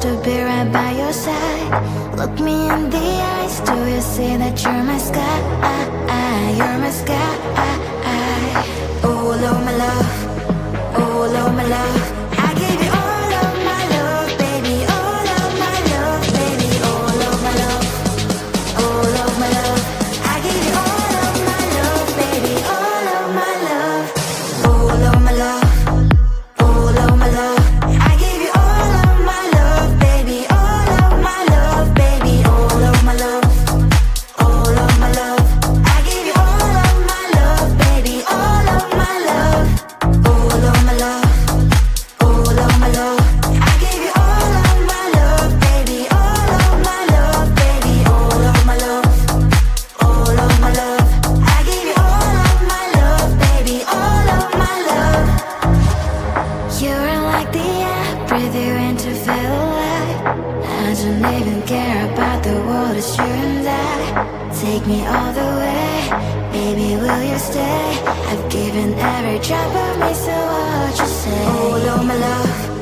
to be right by your side. Look me in the eyes, do you see that you're my sky? You're my sky. Oh Lord, my love, oh Lord, my love, I give you all of my love, baby, all of my love, baby, all of my love, all of my love, I give you all of my love, baby, all of my love, all of my love, all of my love, I give you all of my love, baby, all of my love, baby, all of my love, all of my love, I give you all of my love, baby, all of my love, all of my love, all of my love, I give you all of my love, baby, all of my love, baby, all of my love, all of my love, I give you all of my love, baby, all of my love. You're like the air, breathe you in to feel alive. I don't even care about the world, it's you and I. Take me all the way, baby, will you stay? I've given every drop of me, so what you say? Oh Lord, my love,